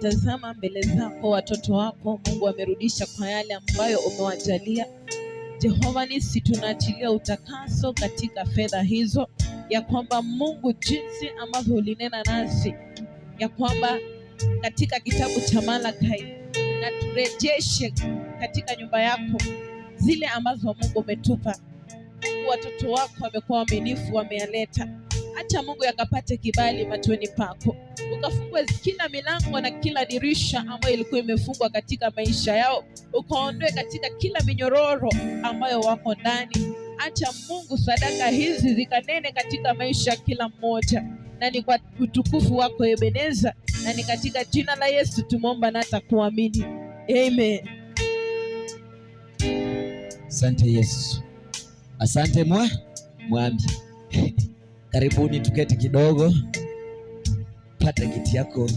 Tazama mbele zako watoto wako Mungu amerudisha kwa yale ambayo umewajalia. Jehova nisi tunaachilia utakaso katika fedha hizo, ya kwamba Mungu jinsi ambavyo ulinena nasi ya kwamba katika kitabu cha Malakai, na turejeshe katika nyumba yako zile ambazo Mungu umetupa. Mungu, watoto wako wamekuwa waaminifu, wameyaleta. Acha Mungu yakapate kibali machoni pako, ukafungue kila milango na kila dirisha ambayo ilikuwa imefungwa katika maisha yao, ukaondoe katika kila minyororo ambayo wako ndani. Acha Mungu sadaka hizi zikanene katika maisha ya kila mmoja, na ni kwa utukufu wako Ebeneza, na ni katika jina la Yesu tumeomba na kuamini. Amen. Asante Yesu. Asante mwambi. Karibuni tuketi kidogo. Pata kiti yako.